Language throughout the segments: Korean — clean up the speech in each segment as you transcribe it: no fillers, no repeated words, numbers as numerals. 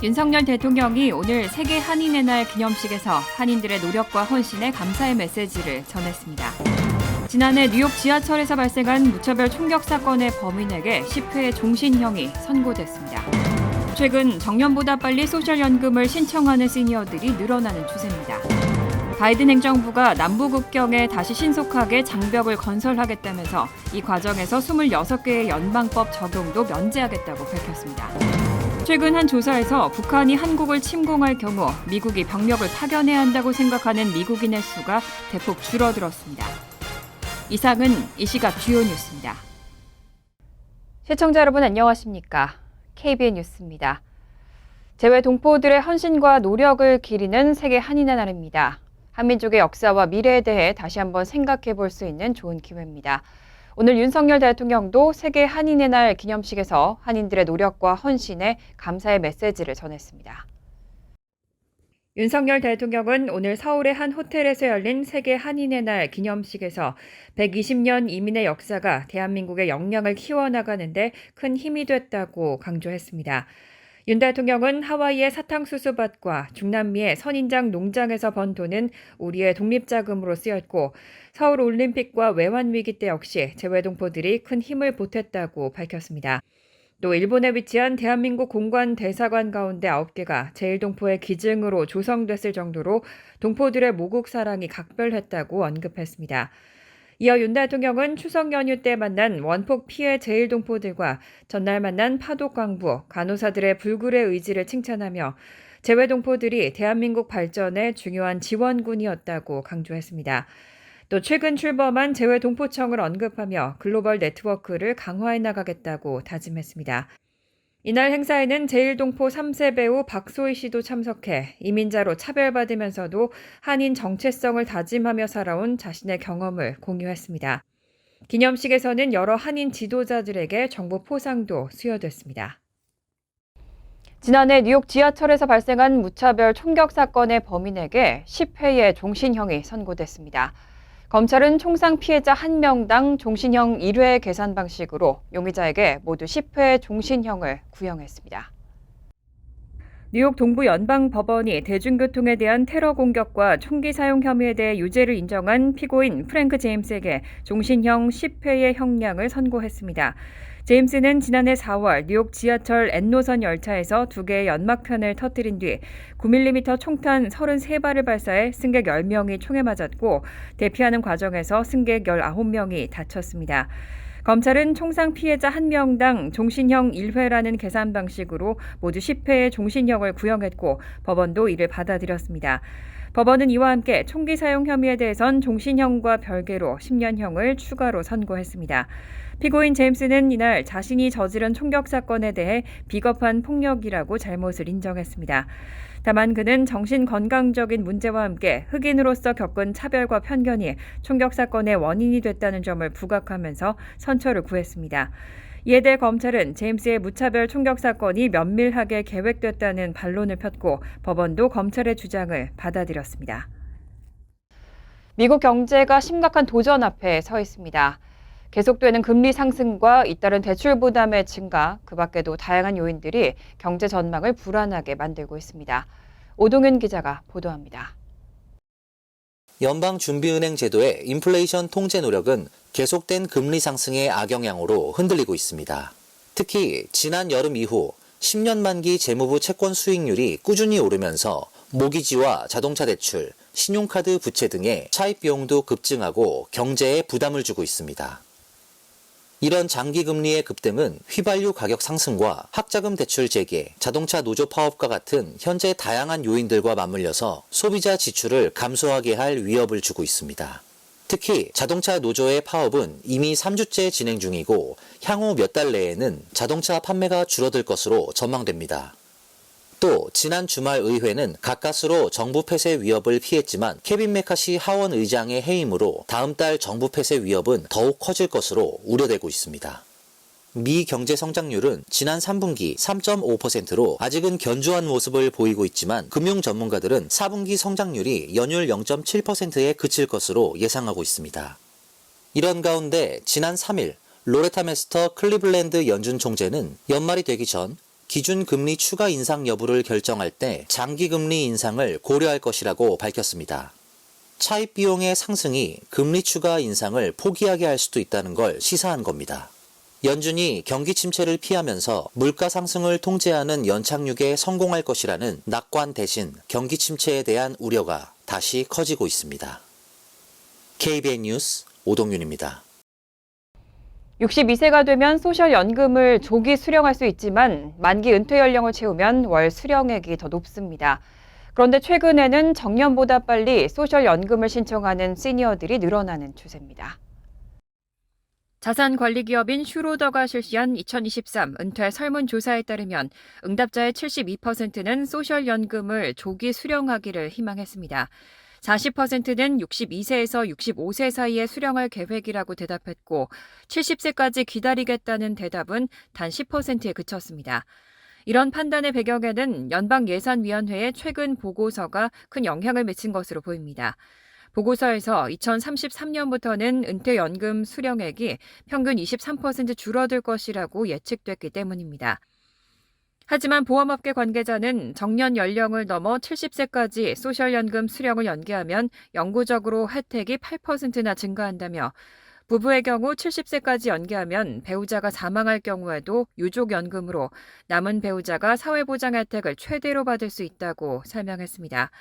윤석열 대통령이 오늘 세계 한인의 날 기념식에서 한인들의 노력과 헌신에 감사의 메시지를 전했습니다. 지난해 뉴욕 지하철에서 발생한 무차별 총격 사건의 범인에게 10회의 종신형이 선고됐습니다. 최근 정년보다 빨리 소셜연금을 신청하는 시니어들이 늘어나는 추세입니다. 바이든 행정부가 남부국경에 다시 신속하게 장벽을 건설하겠다면서 이 과정에서 26개의 연방법 적용도 면제하겠다고 밝혔습니다. 최근 한 조사에서 북한이 한국을 침공할 경우 미국이 병력을 파견해야 한다고 생각하는 미국인의 수가 대폭 줄어들었습니다. 이상은 이 시각 주요 뉴스입니다. 시청자 여러분 안녕하십니까? KBN 뉴스입니다. 재외 동포들의 헌신과 노력을 기리는 세계 한인의 날입니다. 한민족의 역사와 미래에 대해 다시 한번 생각해 볼 수 있는 좋은 기회입니다. 오늘 윤석열 대통령도 세계 한인의 날 기념식에서 한인들의 노력과 헌신에 감사의 메시지를 전했습니다. 윤석열 대통령은 오늘 서울의 한 호텔에서 열린 세계 한인의 날 기념식에서 120년 이민의 역사가 대한민국의 역량을 키워나가는 데 큰 힘이 됐다고 강조했습니다. 윤 대통령은 하와이의 사탕수수밭과 중남미의 선인장 농장에서 번 돈은 우리의 독립자금으로 쓰였고 서울올림픽과 외환위기 때 역시 재외동포들이 큰 힘을 보탰다고 밝혔습니다. 또 일본에 위치한 대한민국 공관 대사관 가운데 9개가 제1동포의 기증으로 조성됐을 정도로 동포들의 모국 사랑이 각별했다고 언급했습니다. 이어 윤 대통령은 추석 연휴 때 만난 원폭 피해 제1동포들과 전날 만난 파독광부, 간호사들의 불굴의 의지를 칭찬하며 재외동포들이 대한민국 발전에 중요한 지원군이었다고 강조했습니다. 또 최근 출범한 재외동포청을 언급하며 글로벌 네트워크를 강화해 나가겠다고 다짐했습니다. 이날 행사에는 제1동포 3세 배우 박소희 씨도 참석해 이민자로 차별받으면서도 한인 정체성을 다짐하며 살아온 자신의 경험을 공유했습니다. 기념식에서는 여러 한인 지도자들에게 정보 포상도 수여됐습니다. 지난해 뉴욕 지하철에서 발생한 무차별 총격 사건의 범인에게 10회의 종신형이 선고됐습니다. 검찰은 총상 피해자 1명당 종신형 1회 계산 방식으로 용의자에게 모두 10회 종신형을 구형했습니다. 뉴욕 동부연방법원이 대중교통에 대한 테러 공격과 총기 사용 혐의에 대해 유죄를 인정한 피고인 프랭크 제임스에게 종신형 10회의 형량을 선고했습니다. 제임스는 지난해 4월 뉴욕 지하철 N노선 열차에서 2개의 연막편을 터뜨린 뒤 9mm 총탄 33발을 발사해 승객 10명이 총에 맞았고 대피하는 과정에서 승객 19명이 다쳤습니다. 검찰은 총상 피해자 1명당 종신형 1회라는 계산 방식으로 모두 10회의 종신형을 구형했고 법원도 이를 받아들였습니다. 법원은 이와 함께 총기 사용 혐의에 대해선 종신형과 별개로 10년형을 추가로 선고했습니다. 피고인 제임스는 이날 자신이 저지른 총격 사건에 대해 비겁한 폭력이라고 잘못을 인정했습니다. 다만 그는 정신건강적인 문제와 함께 흑인으로서 겪은 차별과 편견이 총격 사건의 원인이 됐다는 점을 부각하면서 선처를 구했습니다. 이에 대해 검찰은 제임스의 무차별 총격 사건이 면밀하게 계획됐다는 반론을 폈고 법원도 검찰의 주장을 받아들였습니다. 미국 경제가 심각한 도전 앞에 서 있습니다. 계속되는 금리 상승과 잇따른 대출 부담의 증가, 그 밖에도 다양한 요인들이 경제 전망을 불안하게 만들고 있습니다. 오동윤 기자가 보도합니다. 연방준비은행 제도의 인플레이션 통제 노력은 계속된 금리 상승의 악영향으로 흔들리고 있습니다. 특히 지난 여름 이후 10년 만기 재무부 채권 수익률이 꾸준히 오르면서 모기지와 자동차 대출, 신용카드 부채 등의 차입 비용도 급증하고 경제에 부담을 주고 있습니다. 이런 장기 금리의 급등은 휘발유 가격 상승과 학자금 대출 재개, 자동차 노조 파업과 같은 현재 다양한 요인들과 맞물려서 소비자 지출을 감소하게 할 위협을 주고 있습니다. 특히 자동차 노조의 파업은 이미 3주째 진행 중이고 향후 몇 달 내에는 자동차 판매가 줄어들 것으로 전망됩니다. 또 지난 주말 의회는 가까스로 정부 폐쇄 위협을 피했지만 케빈 메카시 하원 의장의 해임으로 다음 달 정부 폐쇄 위협은 더욱 커질 것으로 우려되고 있습니다. 미 경제 성장률은 지난 3분기 3.5%로 아직은 견조한 모습을 보이고 있지만 금융 전문가들은 4분기 성장률이 연율 0.7%에 그칠 것으로 예상하고 있습니다. 이런 가운데 지난 3일 로레타 메스터 클리블랜드 연준 총재는 연말이 되기 전 기준금리 추가 인상 여부를 결정할 때 장기금리 인상을 고려할 것이라고 밝혔습니다. 차입 비용의 상승이 금리 추가 인상을 포기하게 할 수도 있다는 걸 시사한 겁니다. 연준이 경기 침체를 피하면서 물가 상승을 통제하는 연착륙에 성공할 것이라는 낙관 대신 경기 침체에 대한 우려가 다시 커지고 있습니다. KBN 뉴스 오동윤입니다. 62세가 되면 소셜연금을 조기 수령할 수 있지만 만기 은퇴 연령을 채우면 월 수령액이 더 높습니다. 그런데 최근에는 정년보다 빨리 소셜연금을 신청하는 시니어들이 늘어나는 추세입니다. 자산관리기업인 슈로더가 실시한 2023 은퇴 설문조사에 따르면 응답자의 72%는 소셜연금을 조기 수령하기를 희망했습니다. 40%는 62세에서 65세 사이에 수령할 계획이라고 대답했고 70세까지 기다리겠다는 대답은 단 10%에 그쳤습니다. 이런 판단의 배경에는 연방예산위원회의 최근 보고서가 큰 영향을 미친 것으로 보입니다. 보고서에서 2033년부터는 은퇴연금 수령액이 평균 23% 줄어들 것이라고 예측됐기 때문입니다. 하지만 보험업계 관계자는 정년 연령을 넘어 70세까지 소셜연금 수령을 연기하면 영구적으로 혜택이 8%나 증가한다며 부부의 경우 70세까지 연기하면 배우자가 사망할 경우에도 유족연금으로 남은 배우자가 사회보장 혜택을 최대로 받을 수 있다고 설명했습니다.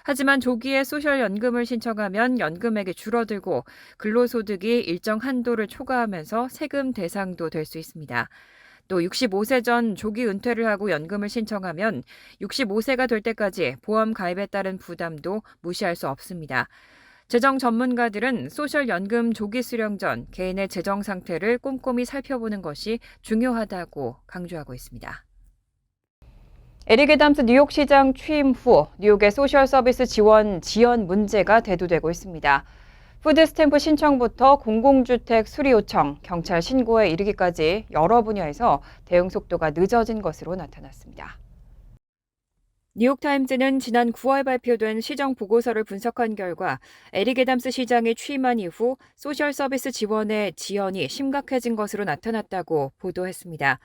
하지만 조기에 소셜연금을 신청하면 연금액이 줄어들고 근로소득이 일정 한도를 초과하면서 세금 대상도 될 수 있습니다. 또 65세 전 조기 은퇴를 하고 연금을 신청하면 65세가 될 때까지 보험 가입에 따른 부담도 무시할 수 없습니다. 재정 전문가들은 소셜연금 조기 수령 전 개인의 재정 상태를 꼼꼼히 살펴보는 것이 중요하다고 강조하고 있습니다. 에릭 애담스 뉴욕시장 취임 후 뉴욕의 소셜 서비스 지원 문제가 대두되고 있습니다. 푸드 스탬프 신청부터 공공주택 수리 요청, 경찰 신고에 이르기까지 여러 분야에서 대응 속도가 늦어진 것으로 나타났습니다. 뉴욕타임즈는 지난 9월 발표된 시정 보고서를 분석한 결과 에릭 애담스 시장이 취임한 이후 소셜 서비스 지원의 지연이 심각해진 것으로 나타났다고 보도했습니다.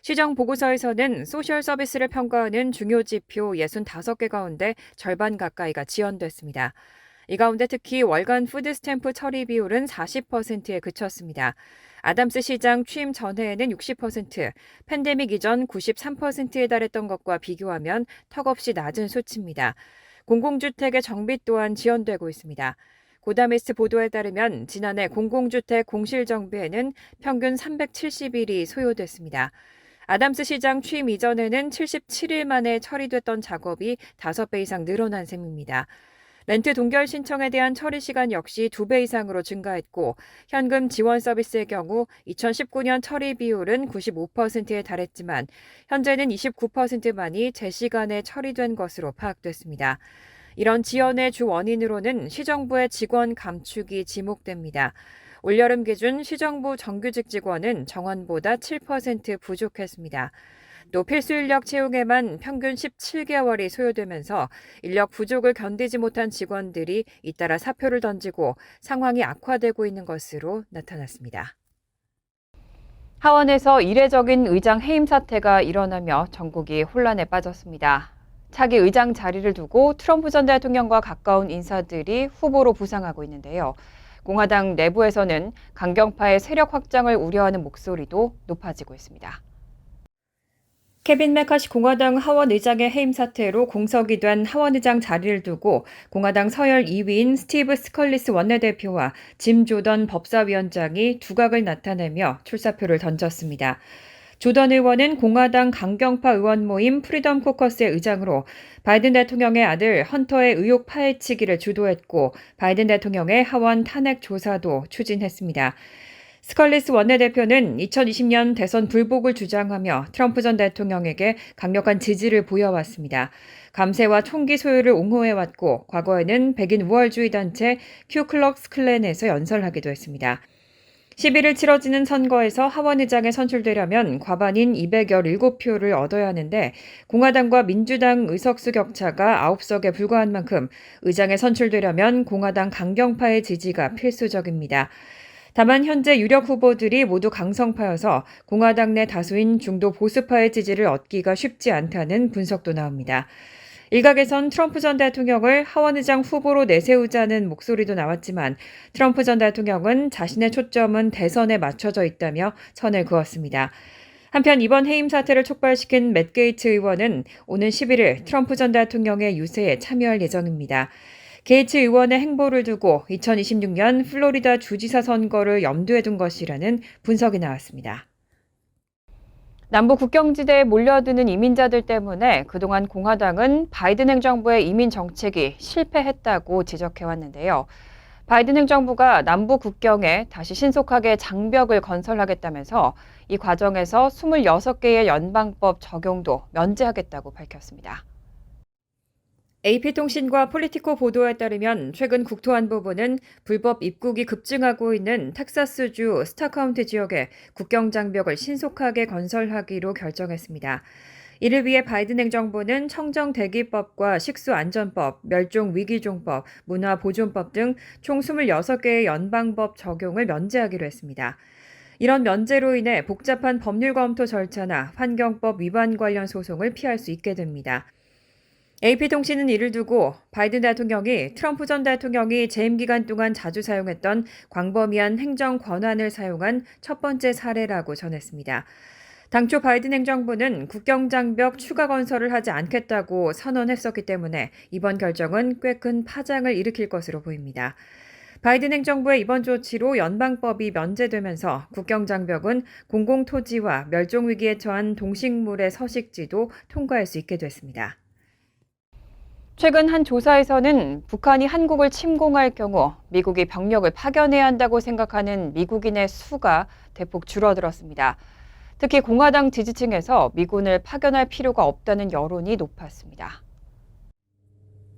시정 보고서에서는 소셜 서비스를 평가하는 중요 지표 65개 가운데 절반 가까이가 지연됐습니다. 이 가운데 특히 월간 푸드 스탬프 처리 비율은 40%에 그쳤습니다. 아담스 시장 취임 전해에는 60%, 팬데믹 이전 93%에 달했던 것과 비교하면 턱없이 낮은 수치입니다. 공공주택의 정비 또한 지연되고 있습니다. 고다미스 보도에 따르면 지난해 공공주택 공실 정비에는 평균 370일이 소요됐습니다. 아담스 시장 취임 이전에는 77일 만에 처리됐던 작업이 5배 이상 늘어난 셈입니다. 렌트 동결 신청에 대한 처리 시간 역시 2배 이상으로 증가했고 현금 지원 서비스의 경우 2019년 처리 비율은 95%에 달했지만 현재는 29%만이 제 시간에 처리된 것으로 파악됐습니다. 이런 지연의 주 원인으로는 시정부의 직원 감축이 지목됩니다. 올여름 기준 시정부 정규직 직원은 정원보다 7% 부족했습니다. 또 필수 인력 채용에만 평균 17개월이 소요되면서 인력 부족을 견디지 못한 직원들이 잇따라 사표를 던지고 상황이 악화되고 있는 것으로 나타났습니다. 하원에서 이례적인 의장 해임 사태가 일어나며 전국이 혼란에 빠졌습니다. 차기 의장 자리를 두고 트럼프 전 대통령과 가까운 인사들이 후보로 부상하고 있는데요. 공화당 내부에서는 강경파의 세력 확장을 우려하는 목소리도 높아지고 있습니다. 케빈 메카시 공화당 하원 의장의 해임 사태로 공석이 된 하원 의장 자리를 두고 공화당 서열 2위인 스티브 스컬리스 원내대표와 짐 조던 법사위원장이 두각을 나타내며 출사표를 던졌습니다. 조던 의원은 공화당 강경파 의원 모임 프리덤 코커스의 의장으로 바이든 대통령의 아들 헌터의 의혹 파헤치기를 주도했고 바이든 대통령의 하원 탄핵 조사도 추진했습니다. 스컬리스 원내대표는 2020년 대선 불복을 주장하며 트럼프 전 대통령에게 강력한 지지를 보여왔습니다. 감세와 총기 소유를 옹호해왔고 과거에는 백인 우월주의 단체 큐클럭스 클랜에서 연설하기도 했습니다. 11일 치러지는 선거에서 하원의장에 선출되려면 과반인 217표를 얻어야 하는데 공화당과 민주당 의석수 격차가 9석에 불과한 만큼 의장에 선출되려면 공화당 강경파의 지지가 필수적입니다. 다만 현재 유력 후보들이 모두 강성파여서 공화당 내 다수인 중도 보수파의 지지를 얻기가 쉽지 않다는 분석도 나옵니다. 일각에선 트럼프 전 대통령을 하원의장 후보로 내세우자는 목소리도 나왔지만 트럼프 전 대통령은 자신의 초점은 대선에 맞춰져 있다며 선을 그었습니다. 한편 이번 해임 사태를 촉발시킨 맷 게이츠 의원은 오는 11일 트럼프 전 대통령의 유세에 참여할 예정입니다. 게이츠 의원의 행보를 두고 2026년 플로리다 주지사 선거를 염두에 둔 것이라는 분석이 나왔습니다. 남부 국경지대에 몰려드는 이민자들 때문에 그동안 공화당은 바이든 행정부의 이민 정책이 실패했다고 지적해왔는데요. 바이든 행정부가 남부 국경에 다시 신속하게 장벽을 건설하겠다면서 이 과정에서 26개의 연방법 적용도 면제하겠다고 밝혔습니다. AP통신과 폴리티코 보도에 따르면 최근 국토안보부는 불법 입국이 급증하고 있는 텍사스주 스타카운티 지역에 국경장벽을 신속하게 건설하기로 결정했습니다. 이를 위해 바이든 행정부는 청정대기법과 식수안전법, 멸종위기종법, 문화보존법 등 총 26개의 연방법 적용을 면제하기로 했습니다. 이런 면제로 인해 복잡한 법률 검토 절차나 환경법 위반 관련 소송을 피할 수 있게 됩니다. AP통신은 이를 두고 바이든 대통령이 트럼프 전 대통령이 재임 기간 동안 자주 사용했던 광범위한 행정 권한을 사용한 첫 번째 사례라고 전했습니다. 당초 바이든 행정부는 국경장벽 추가 건설을 하지 않겠다고 선언했었기 때문에 이번 결정은 꽤 큰 파장을 일으킬 것으로 보입니다. 바이든 행정부의 이번 조치로 연방법이 면제되면서 국경장벽은 공공토지와 멸종위기에 처한 동식물의 서식지도 통과할 수 있게 됐습니다. 최근 한 조사에서는 북한이 한국을 침공할 경우 미국이 병력을 파견해야 한다고 생각하는 미국인의 수가 대폭 줄어들었습니다. 특히 공화당 지지층에서 미군을 파견할 필요가 없다는 여론이 높았습니다.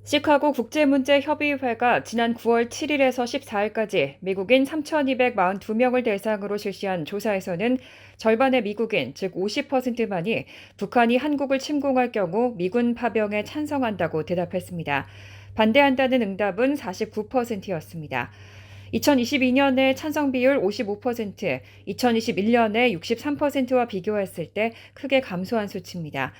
시카고 국제문제협의회가 지난 9월 7일에서 14일까지 미국인 3,242명을 대상으로 실시한 조사에서는 절반의 미국인, 즉 50%만이 북한이 한국을 침공할 경우 미군 파병에 찬성한다고 대답했습니다. 반대한다는 응답은 49%였습니다. 2022년의 찬성 비율 55%, 2021년의 63%와 비교했을 때 크게 감소한 수치입니다.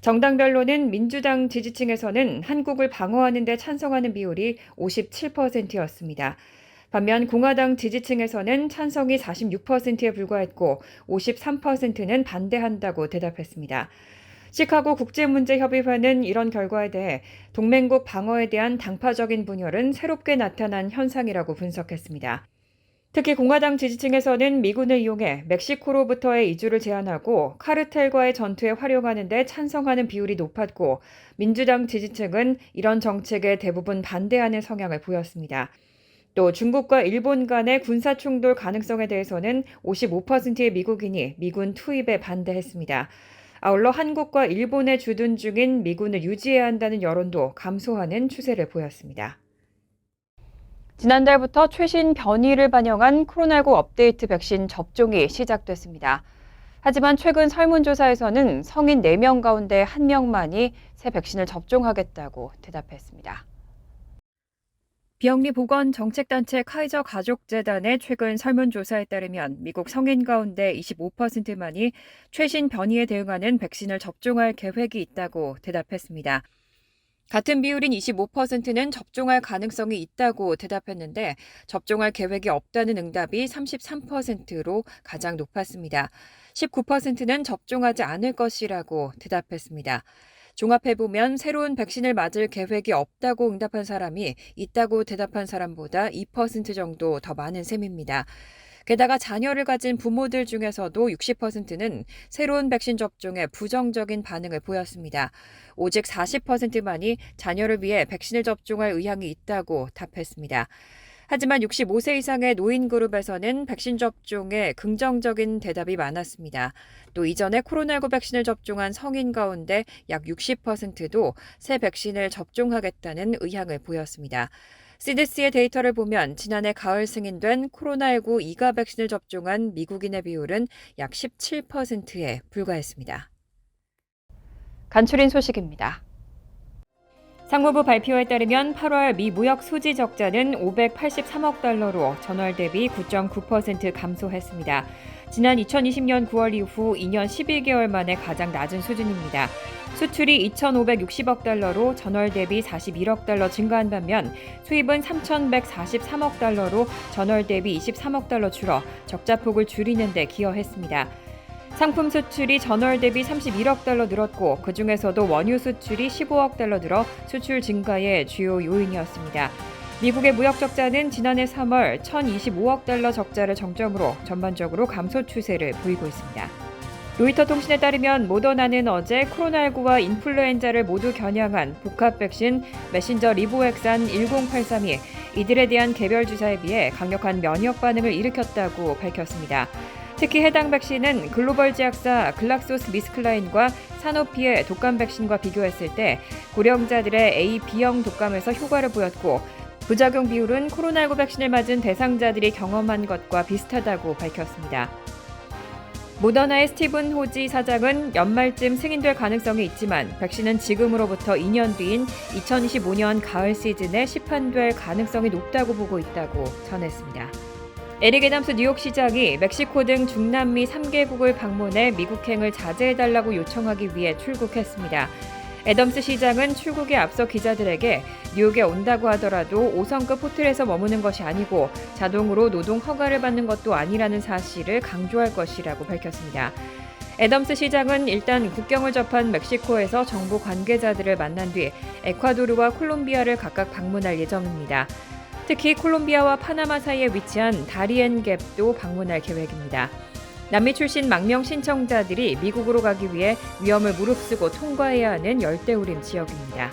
정당별로는 민주당 지지층에서는 한국을 방어하는 데 찬성하는 비율이 57%였습니다. 반면 공화당 지지층에서는 찬성이 46%에 불과했고 53%는 반대한다고 대답했습니다. 시카고 국제문제협의회는 이런 결과에 대해 동맹국 방어에 대한 당파적인 분열은 새롭게 나타난 현상이라고 분석했습니다. 특히 공화당 지지층에서는 미군을 이용해 멕시코로부터의 이주를 제한하고 카르텔과의 전투에 활용하는 데 찬성하는 비율이 높았고 민주당 지지층은 이런 정책에 대부분 반대하는 성향을 보였습니다. 또 중국과 일본 간의 군사 충돌 가능성에 대해서는 55%의 미국인이 미군 투입에 반대했습니다. 아울러 한국과 일본에 주둔 중인 미군을 유지해야 한다는 여론도 감소하는 추세를 보였습니다. 지난달부터 최신 변이를 반영한 코로나19 업데이트 백신 접종이 시작됐습니다. 하지만 최근 설문조사에서는 성인 4명 가운데 1명만이 새 백신을 접종하겠다고 대답했습니다. 비영리 보건정책단체 카이저 가족재단의 최근 설문조사에 따르면 미국 성인 가운데 25%만이 최신 변이에 대응하는 백신을 접종할 계획이 있다고 대답했습니다. 같은 비율인 25%는 접종할 가능성이 있다고 대답했는데 접종할 계획이 없다는 응답이 33%로 가장 높았습니다. 19%는 접종하지 않을 것이라고 대답했습니다. 종합해보면 새로운 백신을 맞을 계획이 없다고 응답한 사람이 있다고 대답한 사람보다 2% 정도 더 많은 셈입니다. 게다가 자녀를 가진 부모들 중에서도 60%는 새로운 백신 접종에 부정적인 반응을 보였습니다. 오직 40%만이 자녀를 위해 백신을 접종할 의향이 있다고 답했습니다. 하지만 65세 이상의 노인 그룹에서는 백신 접종에 긍정적인 대답이 많았습니다. 또 이전에 코로나19 백신을 접종한 성인 가운데 약 60%도 새 백신을 접종하겠다는 의향을 보였습니다. CDC의 데이터를 보면 지난해 가을 승인된 코로나19 2가 백신을 접종한 미국인의 비율은 약 17%에 불과했습니다. 간추린 소식입니다. 상무부 발표에 따르면 8월 미 무역 수지 적자는 583억 달러로 전월 대비 9.9% 감소했습니다. 지난 2020년 9월 이후 2년 11개월 만에 가장 낮은 수준입니다. 수출이 2,560억 달러로 전월 대비 41억 달러 증가한 반면 수입은 3,143억 달러로 전월 대비 23억 달러 줄어 적자폭을 줄이는 데 기여했습니다. 상품 수출이 전월 대비 31억 달러 늘었고 그중에서도 원유 수출이 15억 달러 늘어 수출 증가의 주요 요인이었습니다. 미국의 무역 적자는 지난해 3월 1,025억 달러 적자를 정점으로 전반적으로 감소 추세를 보이고 있습니다. 로이터 통신에 따르면 모더나는 어제 코로나19와 인플루엔자를 모두 겨냥한 복합 백신 메신저 리보액산 1083이 이들에 대한 개별 주사에 비해 강력한 면역 반응을 일으켰다고 밝혔습니다. 특히 해당 백신은 글로벌 제약사 글락소스미스클라인과 사노피의 독감 백신과 비교했을 때 고령자들의 A, B형 독감에서 효과를 보였고 부작용 비율은 코로나19 백신을 맞은 대상자들이 경험한 것과 비슷하다고 밝혔습니다. 모더나의 스티븐 호지 사장은 연말쯤 승인될 가능성이 있지만 백신은 지금으로부터 2년 뒤인 2025년 가을 시즌에 시판될 가능성이 높다고 보고 있다고 전했습니다. 에릭 애담스 뉴욕시장이 멕시코 등 중남미 3개국을 방문해 미국행을 자제해달라고 요청하기 위해 출국했습니다. 애덤스 시장은 출국에 앞서 기자들에게 뉴욕에 온다고 하더라도 5성급 호텔에서 머무는 것이 아니고 자동으로 노동 허가를 받는 것도 아니라는 사실을 강조할 것이라고 밝혔습니다. 애덤스 시장은 일단 국경을 접한 멕시코에서 정부 관계자들을 만난 뒤 에콰도르와 콜롬비아를 각각 방문할 예정입니다. 특히 콜롬비아와 파나마 사이에 위치한 다리엔갭도 방문할 계획입니다. 남미 출신 망명 신청자들이 미국으로 가기 위해 위험을 무릅쓰고 통과해야 하는 열대우림 지역입니다.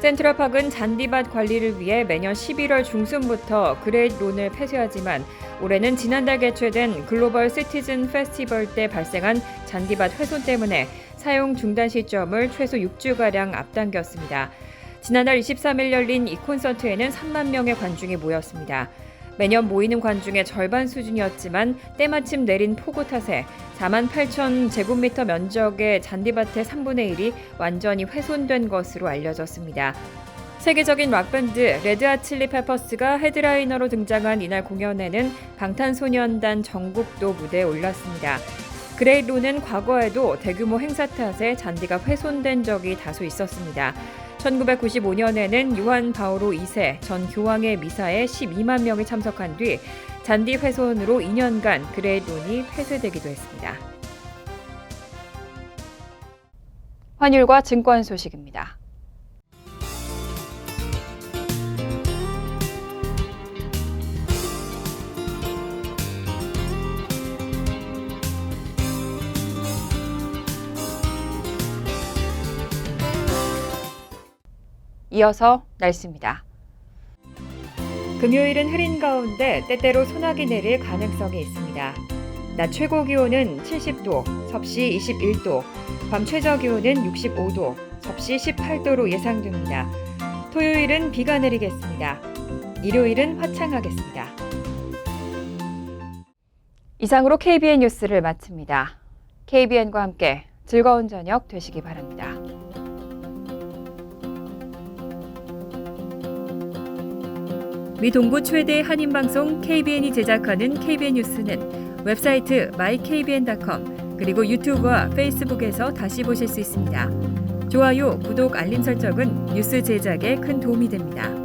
센트럴파크는 잔디밭 관리를 위해 매년 11월 중순부터 그레이트 론을 폐쇄하지만 올해는 지난달 개최된 글로벌 시티즌 페스티벌 때 발생한 잔디밭 훼손 때문에 사용 중단 시점을 최소 6주가량 앞당겼습니다. 지난달 23일 열린 이 콘서트에는 3만 명의 관중이 모였습니다. 매년 모이는 관중의 절반 수준이었지만 때마침 내린 폭우 탓에 4만 8천 제곱미터 면적의 잔디밭의 3분의 1이 완전히 훼손된 것으로 알려졌습니다. 세계적인 락밴드 레드핫칠리페퍼스가 헤드라이너로 등장한 이날 공연에는 방탄소년단 정국도 무대에 올랐습니다. 그레이트 론은 과거에도 대규모 행사 탓에 잔디가 훼손된 적이 다소 있었습니다. 1995년에는 요한 바오로 2세 전 교황의 미사에 12만 명이 참석한 뒤 잔디 훼손으로 2년간 그레이트 론이 폐쇄되기도 했습니다. 환율과 증권 소식입니다. 이어서 날씨입니다. 금요일은 흐린 가운데 때때로 소나기 내릴 가능성이 있습니다. 낮 최고 기온은 70도, 섭씨 21도, 밤 최저 기온은 65도, 섭씨 18도로 예상됩니다. 토요일은 비가 내리겠습니다. 일요일은 화창하겠습니다. 이상으로 KBN 뉴스를 마칩니다. KBN과 함께 즐거운 저녁 되시기 바랍니다. 미 동부 최대 한인방송 KBN이 제작하는 KBN 뉴스는 웹사이트 mykbn.com 그리고 유튜브와 페이스북에서 다시 보실 수 있습니다. 좋아요, 구독, 알림 설정은 뉴스 제작에 큰 도움이 됩니다.